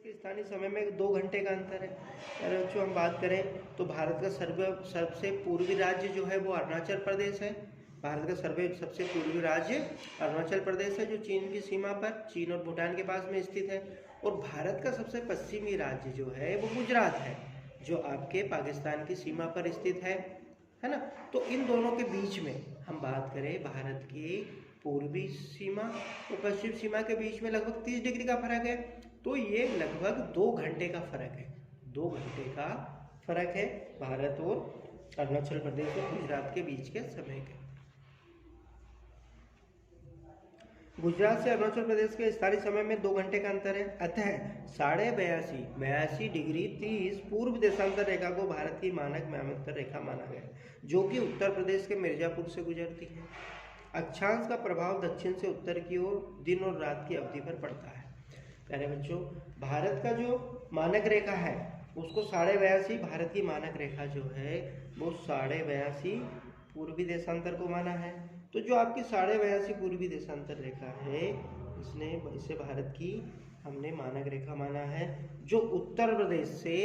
के स्थानीय समय में 2 घंटे का अंतर है। अगर बच्चों हम बात करें तो भारत का सबसे पूर्वी राज्य जो है वो अरुणाचल प्रदेश है। भारत का सबसे पूर्वी राज्य अरुणाचल प्रदेश है, जो चीन की सीमा पर, चीन और भूटान के पास में स्थित है। और भारत का सबसे पश्चिमी राज्य जो है वो गुजरात है, जो आपके पाकिस्तान की सीमा पर स्थित है ना। तो इन दोनों के बीच में हम बात करें, भारत की पूर्वी सीमा और पश्चिम सीमा के बीच में लगभग 30 डिग्री का फर्क है। तो ये लगभग 2 घंटे का फर्क है। 2 घंटे का फर्क है भारत और अरुणाचल प्रदेश और गुजरात के बीच के समय के। गुजरात से अरुणाचल प्रदेश के स्थानीय समय में 2 घंटे का अंतर है। अतः 82.30 डिग्री 30 पूर्व देशांतर रेखा को भारत की मानक म्यामंतर रेखा माना गया है, जो कि उत्तर प्रदेश के मिर्जापुर से गुजरती है। अक्षांश का प्रभाव दक्षिण से उत्तर की ओर दिन और रात की अवधि पर पड़ता है। प्यारे बच्चों, भारत का जो मानक रेखा है उसको 82.5, भारत की मानक रेखा जो है वो 82.5 पूर्वी देशांतर को माना है। तो जो आपकी 82.5 पूर्वी देशांतर रेखा है, इसे भारत की हमने मानक रेखा माना है, जो उत्तर प्रदेश से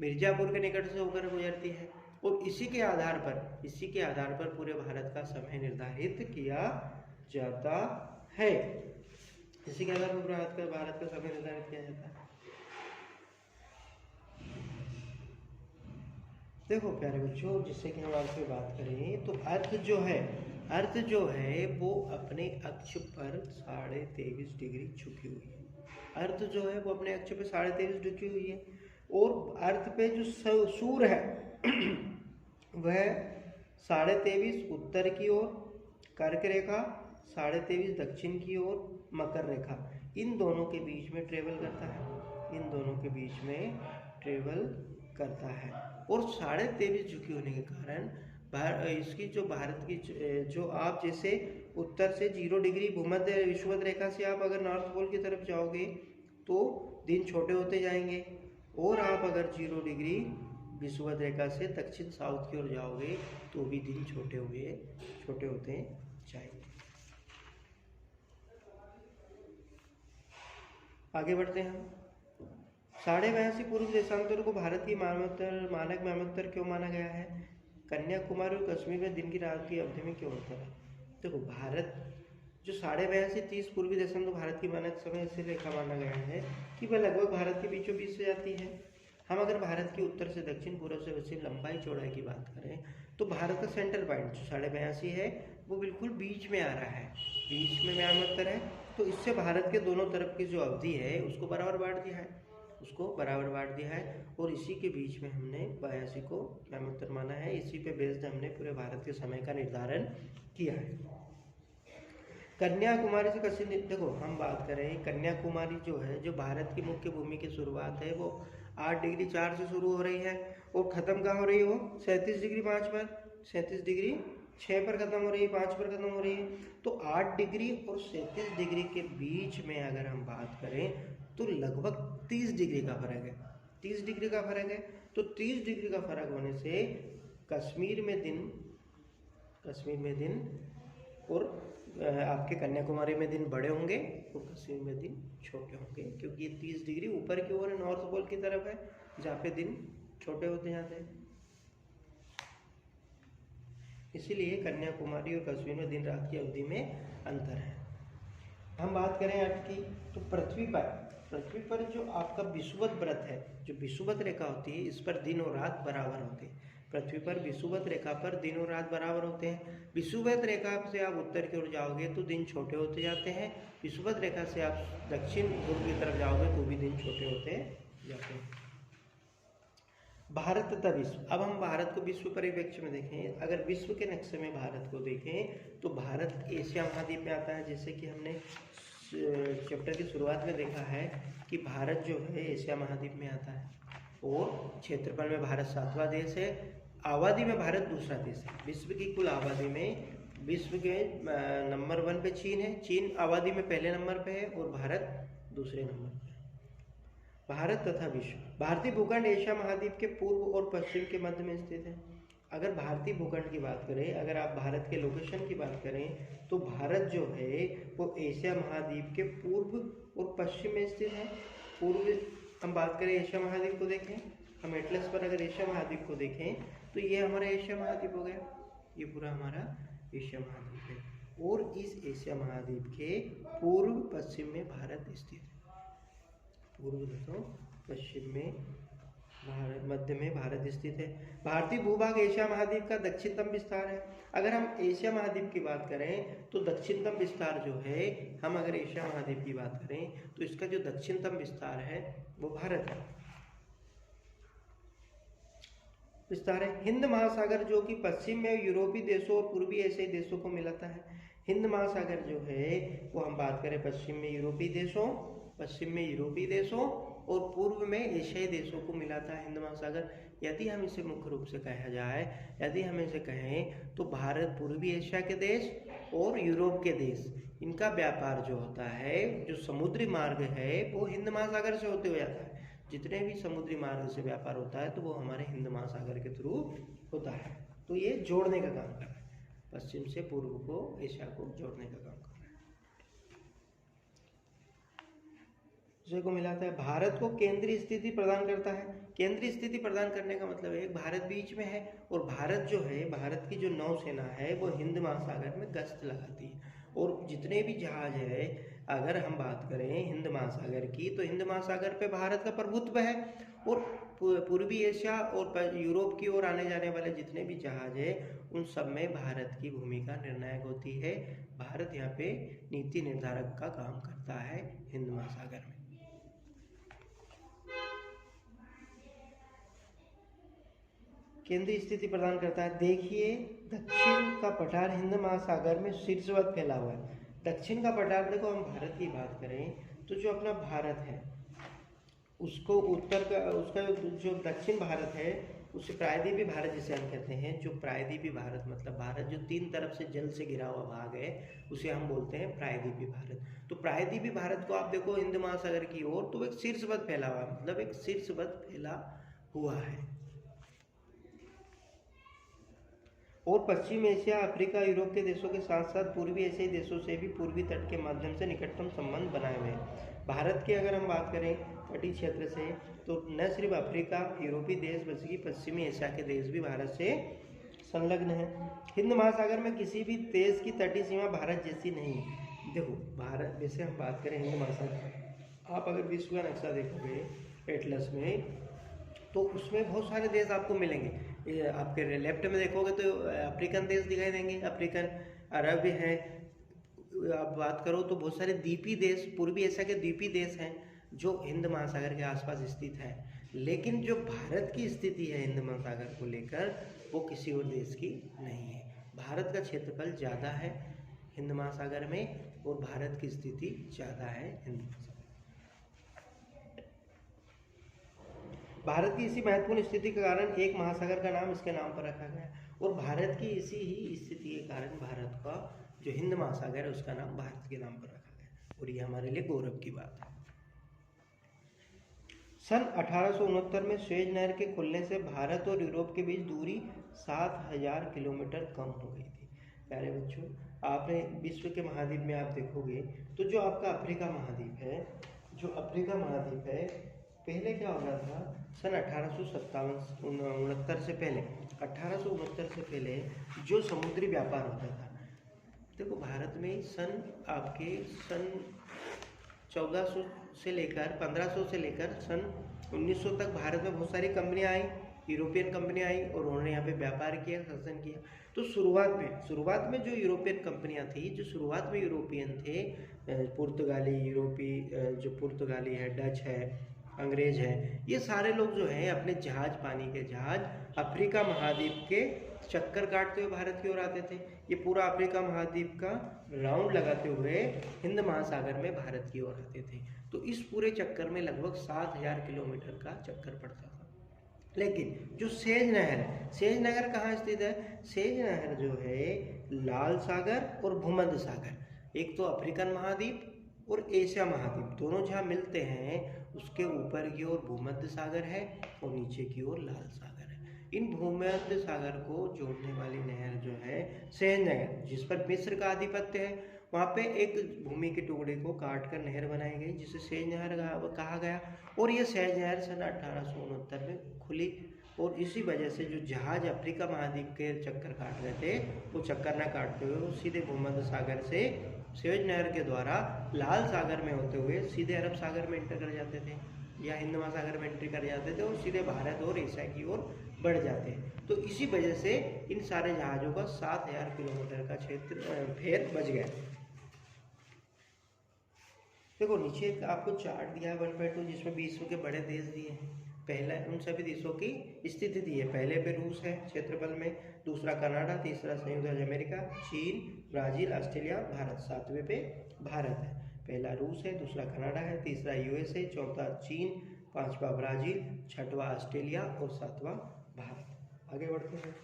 मिर्जापुर के निकट से होकर गुजरती है। और इसी के आधार पर पूरे भारत का समय निर्धारित किया जाता है। इसी के आधार पर भारत का समय निर्धारित किया जाता है। देखो प्यारे बच्चों, जिससे कि हम आपसे बात करें तो अर्थ जो है वो अपने अक्ष पर 23.5 डिग्री झुकी हुई है। अर्थ जो है वो अपने अक्ष पे 23.5 झुकी हुई है। और अर्थ पे जो सूर्य है वह 23.5 उत्तर की ओर कर्क रेखा, 23.5 दक्षिण की ओर मकर रेखा, इन दोनों के बीच में ट्रेवल करता है। और 23.5 झुकी होने के कारण इसकी जो भारत की जो आप जैसे उत्तर से 0 डिग्री भूमध्य विषुवत रेखा से आप अगर नॉर्थ पोल की तरफ जाओगे तो दिन छोटे होते जाएंगे, और आप अगर 0 डिग्री विषुवत रेखा से दक्षिण साउथ की ओर जाओगे तो भी दिन छोटे होते जाएंगे। आगे बढ़ते हैं हम। 82.5 पूर्व देशांतर को भारत की मानक म्यामंतर क्यों माना गया है? कन्याकुमारी और कश्मीर में दिन की रात की अवधि में क्यों होता है? देखो, भारत जो 82.5 30 पूर्वी देशांतर भारत की मानक समय इसे रेखा माना गया है कि वह लगभग भारत के बीचों बीच से जाती है। हम अगर भारत की उत्तर से दक्षिण, पूर्व से पश्चिम लंबाई चौड़ाई की बात करें तो भारत का सेंट्रल पॉइंट जो 82.5 है वो बिल्कुल बीच में आ रहा है, बीच में म्यामंतर है। तो इससे भारत के दोनों तरफ की जो अवधि है उसको बराबर बांट दिया है, और इसी के बीच में हमने 82 को म्यामंतर माना है। इसी पे बेस्ड हमने पूरे भारत के समय का निर्धारण किया है। कन्याकुमारी से कश्मीर, देखो हम बात करें कन्याकुमारी जो है, जो भारत की मुख्य भूमि की शुरुआत है वो 8 डिग्री 4 से शुरू हो रही है और ख़त्म कहाँ हो रही है? वो 37 डिग्री 5 पर, 37 डिग्री 6 पर ख़त्म हो रही है, 5 पर ख़त्म हो रही है। तो 8 डिग्री और 37 डिग्री के बीच में अगर हम बात करें तो लगभग 30 डिग्री का फर्क है। 30 डिग्री का फर्क है। तो 30 डिग्री का फर्क होने से कश्मीर में दिन और आपके कन्याकुमारी में दिन बड़े होंगे और कश्मीर में दिन छोटे होंगे, क्योंकि ये 30 डिग्री ऊपर की ओर है, नॉर्थ पोल की तरफ है, जहाँ पे दिन छोटे होते जाते हैं। इसीलिए कन्याकुमारी और कश्मीर में दिन रात की अवधि में अंतर है। हम बात करें अर्थ की तो पृथ्वी पर जो आपका विषुवत व्रत है, जो विषुवत रेखा होती है, इस पर दिन और रात बराबर होते हैं। पृथ्वी पर विषुवत रेखा पर दिन और रात बराबर होते हैं। विषुवत रेखा से आप उत्तर की ओर जाओगे तो दिन छोटे होते जाते हैं। विषुवत रेखा से आप दक्षिण ध्रुव की तरफ जाओगे तो भी दिन छोटे होते जाते हैं। भारत तथा विश्व, अब हम भारत को विश्व परिप्रेक्ष्य में देखें। अगर विश्व के नक्शे में भारत को देखें तो भारत एशिया महाद्वीप में आता है। जैसे कि हमने चैप्टर की शुरुआत में देखा है कि भारत जो है एशिया महाद्वीप में आता है, और क्षेत्रफल में भारत 7वां देश है, आबादी में भारत दूसरा देश है। विश्व की कुल आबादी में विश्व के नंबर 1 पे चीन है, चीन आबादी में पहले नंबर पे है और भारत दूसरे नंबर पे है। भारत तथा विश्व, भारतीय भूखंड एशिया महाद्वीप के पूर्व और पश्चिम के मध्य में स्थित है। अगर भारतीय भूखंड की बात करें, अगर आप भारत के लोकेशन की बात करें तो भारत जो है वो एशिया महाद्वीप के पूर्व और पश्चिम में स्थित है। पूर्व हम बात करें एशिया महाद्वीप को देखें, हम एटलस पर अगर एशिया महाद्वीप को देखें तो ये हमारा एशिया महाद्वीप हो गया, ये पूरा हमारा एशिया महाद्वीप है। और इस एशिया महाद्वीप के पूर्व पश्चिम में भारत स्थित है। पूर्व देखो पश्चिम में भारत, मध्य में भारत स्थित है। भारतीय भूभाग एशिया महाद्वीप का दक्षिणतम विस्तार है। अगर हम एशिया महाद्वीप की बात करें तो दक्षिणतम विस्तार जो है, हम अगर एशिया महाद्वीप की बात करें तो इसका जो दक्षिणतम विस्तार है वो भारत है विस्तार है। हिंद महासागर जो कि पश्चिम में यूरोपीय देशों और पूर्वी एशियाई देशों को मिलाता है। हिंद महासागर जो है वो हम बात करें पश्चिम में यूरोपीय देशों और पूर्व में एशियाई देशों को मिलाता है हिंद महासागर। यदि हम इसे मुख्य रूप से कहा जाए, यदि हम इसे कहें तो भारत, पूर्वी एशिया के देश और यूरोप के देश, इनका व्यापार जो होता है, जो समुद्री मार्ग है वो हिंद महासागर से होते हुए जाता है। जितने भी समुद्री मार्ग से व्यापार होता है तो वो हमारे हिंद महासागर के थ्रू होता है। तो ये जोड़ने का काम कर रहा है, पश्चिम से पूर्व को, एशिया को जोड़ने का काम कर रहा है, को मिलाता है। भारत को केंद्रीय स्थिति प्रदान करता है। केंद्रीय स्थिति प्रदान करने का मतलब है भारत बीच में है और भारत जो है, भारत की जो नौसेना है वो हिंद महासागर में गश्त लगाती है और जितने भी जहाज है, अगर हम बात करें हिंद महासागर की तो हिंद महासागर पे भारत का प्रभुत्व है और पूर्वी एशिया और यूरोप की ओर आने जाने वाले जितने भी जहाज है उन सब में भारत की भूमिका निर्णायक होती है। भारत यहाँ पे नीति निर्धारक का काम करता है हिंद महासागर में। केंद्रीय स्थिति प्रदान करता है। देखिए दक्षिण का पठार हिंद महासागर में शीर्षवत फैला हुआ है। दक्षिण का पठार देखो, हम भारत की बात करें तो जो अपना भारत है उसको उत्तर का, उसका जो दक्षिण भारत है उसे प्रायद्वीपीय भारत जिसे हम कहते हैं, जो प्रायद्वीपीय भारत मतलब भारत जो 3 तरफ से जल से घिरा हुआ भाग है उसे हम बोलते हैं प्रायद्वीपीय भारत। तो प्रायद्वीपीय भारत को आप देखो हिंद महासागर की ओर तो एक शीर्षवत फैला हुआ है, मतलब एक शीर्षवत फैला हुआ है। और पश्चिम एशिया, अफ्रीका, यूरोप के देशों के साथ साथ पूर्वी एशियाई देशों से भी पूर्वी तट के माध्यम से निकटतम संबंध बनाए हुए हैं। भारत की अगर हम बात करें तटीय क्षेत्र से तो न सिर्फ अफ्रीका, यूरोपीय देश बल्कि पश्चिमी एशिया के देश भी भारत से संलग्न है। हिंद महासागर में किसी भी देश की तटीय सीमा भारत जैसी नहीं है। देखो भारत, जैसे हम बात करें हिंद महासागर, आप अगर विश्व का नक्शा देखोगे एटलस में तो उसमें बहुत सारे देश आपको मिलेंगे। ये आपके लेफ्ट में देखोगे तो अफ्रीकन देश दिखाई देंगे, अफ्रीकन, अरब है। आप बात करो तो बहुत सारे द्वीपीय देश, पूर्वी एशिया के द्वीपीय देश हैं जो हिंद महासागर के आसपास स्थित है। लेकिन जो भारत की स्थिति है हिंद महासागर को लेकर वो किसी और देश की नहीं है। भारत का क्षेत्रफल ज़्यादा है हिंद महासागर में और भारत की स्थिति ज़्यादा है हिंद महासागर। भारत की इसी महत्वपूर्ण स्थिति के कारण एक महासागर का नाम इसके नाम पर रखा गया और भारत की इसी ही स्थिति के कारण भारत का जो हिंद महासागर है उसका नाम भारत के नाम पर रखा गया और ये हमारे लिए गौरव की बात है। सन 1869 में सुएज नहर के खुलने से भारत और यूरोप के बीच दूरी 7000 किलोमीटर कम हो गई थी। प्यारे बच्चों, आपने विश्व के महाद्वीप में आप देखोगे तो जो आपका अफ्रीका महाद्वीप है, जो अफ्रीका महाद्वीप है, पहले क्या हो रहा था, सन 1869 से पहले, 1869 से पहले जो समुद्री व्यापार होता था, देखो भारत में सन 1400 से लेकर 1500 से लेकर सन 1900 तक भारत में बहुत सारी कंपनियां आई, यूरोपियन कंपनियां आई और उन्होंने यहाँ पे व्यापार किया, शासन किया। तो शुरुआत में जो यूरोपियन कंपनियां थी, जो शुरुआत में यूरोपियन थे, पुर्तगाली, जो पुर्तगाली है, डच है, अंग्रेज है, ये सारे लोग जो हैं अपने जहाज, पानी के जहाज अफ्रीका महाद्वीप के चक्कर काटते हुए भारत की ओर आते थे। ये पूरा अफ्रीका महाद्वीप का राउंड लगाते हुए हिंद महासागर में भारत की ओर आते थे। तो इस पूरे चक्कर में लगभग 7000 किलोमीटर का चक्कर पड़ता था। लेकिन जो सेज नहर है, सेज नहर कहाँ स्थित है? सेज नहर जो है लाल सागर और भूमध्य सागर, एक तो अफ्रीकन महाद्वीप और एशिया महाद्वीप दोनों जहाँ मिलते हैं उसके ऊपर की ओर भूमध्य सागर है और नीचे की ओर लाल सागर है। इन भूमध्य सागर को जोड़ने वाली नहर जो है सहज नहर, जिस पर मिस्र का आधिपत्य है, वहाँ पे एक भूमि के टुकड़े को काट कर नहर बनाई गई जिसे सहज नहर कहा गया। और ये सहज नहर सन 1869 में खुली। और इसी वजह से जो जहाज अफ्रीका महाद्वीप के चक्कर काट रहे थे, वो चक्कर न काटते हुए वो सीधे भूमध्य सागर से सहज नहर के द्वारा लाल सागर में होते हुए सीधे अरब सागर में एंटर कर जाते थे या हिंद महासागर में एंट्री कर जाते थे और सीधे भारत और एशिया की ओर बढ़ जाते हैं। तो इसी वजह से इन सारे जहाज़ों का 7000 किलोमीटर का क्षेत्र फेर बच गया। देखो नीचे आपको चार्ट दिया है 1/2 जिसमें विश्व के बड़े देश दिए हैं। पहला उन सभी देशों की स्थिति दी है। पहले पे रूस है क्षेत्रफल में, दूसरा कनाडा, तीसरा संयुक्त राज्य अमेरिका, चीन, ब्राज़ील, ऑस्ट्रेलिया, भारत। 7वें पे भारत है। पहला रूस है, दूसरा कनाडा है, तीसरा यूएसए, चौथा चीन, 5वां ब्राज़ील, 6वां ऑस्ट्रेलिया और 7वां भारत। आगे बढ़ते हैं।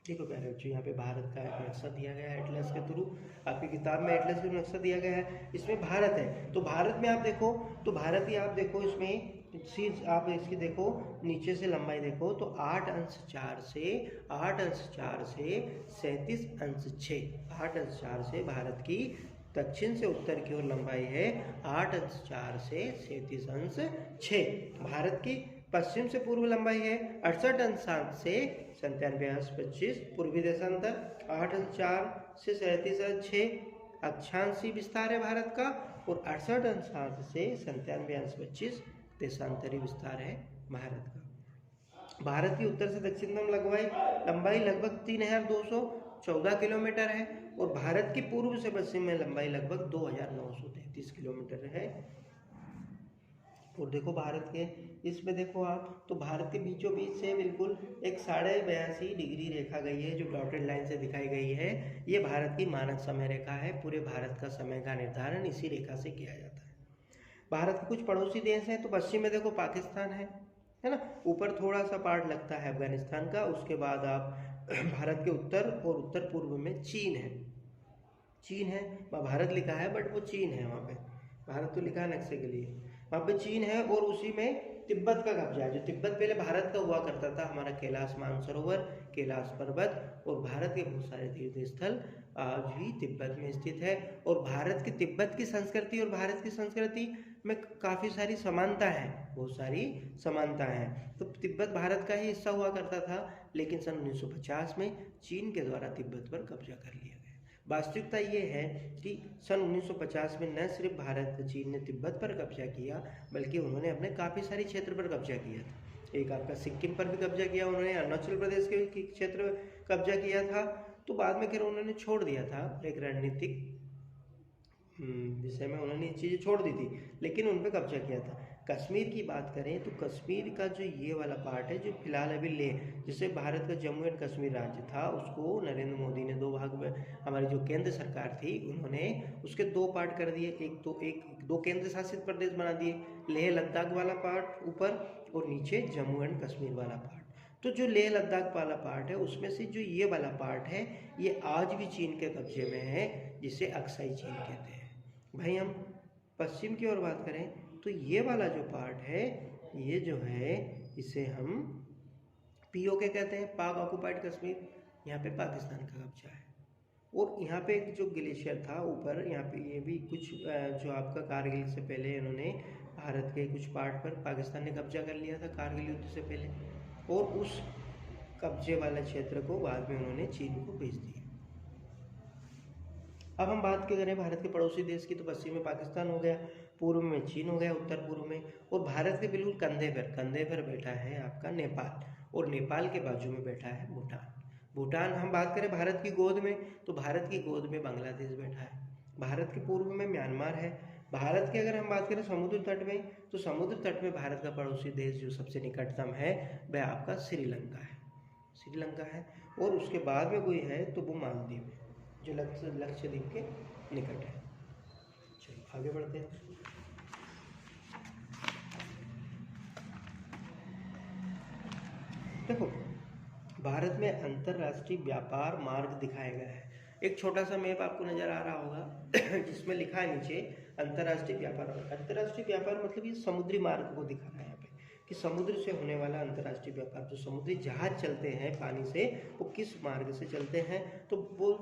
देखो प्यारे बच्चों, यहाँ पे भारत का एक नक्शा दिया गया है एटलस के थ्रू। आपकी किताब में एटलस का नक्शा दिया गया है, इसमें भारत है। तो भारत में आप देखो, तो भारत ही आप देखो, इसमें चीज आप इसकी देखो, नीचे से लंबाई देखो तो 8 अंश 4 से 37 अंश 6, 8 अंश 4 से भारत की दक्षिण से उत्तर की ओर लंबाई है 8 अंश 4 से 37 अंश 6। भारत की पश्चिम से पूर्व लंबाई है 68 अंश 7 से 97 अंश 25। पूर्वी देशांतर 8 अंश 4 से 37 अंश 6 अक्षांशीय विस्तार है भारत का, और 68 अंश 7 से 97 अंश 25 देशांतरी विस्तार है भारत का। भारत की उत्तर से दक्षिणतम लंबाई लगभग 3214 किलोमीटर है, और भारत की पूर्व से पश्चिम में लंबाई लगभग 2933 किलोमीटर है। और देखो भारत के इसमें देखो आप, तो भारत के बीचों बीच से बिल्कुल एक 82.5 डिग्री रेखा गई है जो डॉटेड लाइन से दिखाई गई है। ये भारत की मानक समय रेखा है। पूरे भारत का समय का निर्धारण इसी रेखा से किया जाता है। भारत के कुछ पड़ोसी देश हैं, तो पश्चिम में देखो पाकिस्तान है ना, ऊपर थोड़ा सा पार्ट लगता है अफगानिस्तान का। उसके बाद आप भारत के उत्तर और उत्तर पूर्व में चीन है। चीन है, वहाँ भारत लिखा है बट वो चीन है। वहाँ पे भारत तो लिखा है नक्शे के लिए, वहाँ पे चीन है। और उसी में तिब्बत का कब्जा है, जो तिब्बत पहले भारत का हुआ करता था। हमारा कैलाश मानसरोवर, कैलाश पर्वत और भारत के बहुत सारे तीर्थ स्थल आज भी तिब्बत में स्थित है। और भारत की तिब्बत की संस्कृति और भारत की संस्कृति में काफ़ी सारी समानता है, बहुत सारी समानता है। तो तिब्बत भारत का ही हिस्सा हुआ करता था, लेकिन सन 1950 में चीन के द्वारा तिब्बत पर कब्जा कर लिया गया। वास्तविकता ये है कि सन 1950 में न सिर्फ भारत चीन ने तिब्बत पर कब्जा किया, बल्कि उन्होंने अपने काफ़ी सारी क्षेत्र पर कब्जा किया था। एक आपका सिक्किम पर भी कब्जा किया उन्होंने, अरुणाचल प्रदेश के क्षेत्र कब्जा किया था। तो बाद में फिर उन्होंने छोड़ दिया था, एक रणनीतिक विषय में उन्होंने ये चीज़ें छोड़ दी थी, लेकिन उन पर कब्जा किया था। कश्मीर की बात करें तो कश्मीर का जो ये वाला पार्ट है, जो फिलहाल अभी लेह, जिसे भारत का जम्मू एंड कश्मीर राज्य था, उसको नरेंद्र मोदी ने 2 भाग में, हमारी जो केंद्र सरकार थी उन्होंने उसके 2 पार्ट कर दिए। दो केंद्र शासित प्रदेश बना दिए, लेह लद्दाख वाला पार्ट ऊपर और नीचे जम्मू एंड कश्मीर वाला पार्ट। तो जो लेह लद्दाख वाला पार्ट है, उसमें से जो ये वाला पार्ट है, ये आज भी चीन के कब्जे में है, जिसे अक्साई चीन कहते हैं। भाई हम पश्चिम की ओर बात करें तो ये वाला जो पार्ट है, ये जो है इसे हम पीओके कहते हैं, पाक ऑक्युपाइड कश्मीर। यहाँ पे पाकिस्तान का कब्जा है। और यहाँ पे एक जो ग्लेशियर था ऊपर, यहाँ पे ये भी कुछ जो आपका कारगिल से पहले इन्होंने भारत के कुछ पार्ट पर पाकिस्तान ने कब्जा कर लिया था कारगिल युद्ध से पहले, और उस कब्जे वाले क्षेत्र को बाद में उन्होंने चीन को भेज दिया। अब हम बात करें भारत के पड़ोसी देश की, तो पश्चिम में पाकिस्तान हो गया, पूर्व में चीन हो गया, उत्तर पूर्व में, और भारत के बिल्कुल कंधे पर बैठा है आपका नेपाल, और नेपाल के बाजू में बैठा है भूटान। हम बात करें भारत की गोद में, तो भारत की गोद में बांग्लादेश बैठा है। भारत के पूर्व में म्यांमार है। भारत की अगर हम बात करें समुद्र तट में, तो समुद्र तट में भारत का पड़ोसी देश जो सबसे निकटतम है वह आपका श्रीलंका है। और उसके बाद में कोई है तो वो मालदीव है, जो लक्षद्वीप के निकट है। चलो आगे बढ़ते हैं। देखो भारत में अंतर्राष्ट्रीय व्यापार मार्ग दिखाया गया है। एक छोटा सा मैप आपको नजर आ रहा होगा जिसमें लिखा है नीचे अंतर्राष्ट्रीय व्यापार। अंतर्राष्ट्रीय व्यापार मतलब ये समुद्री मार्ग को दिखा रहा है यहाँ पे। कि समुद्र से होने वाला अंतर्राष्ट्रीय व्यापार, जो समुद्री जहाज चलते हैं पानी से, वो किस मार्ग से चलते हैं, तो वो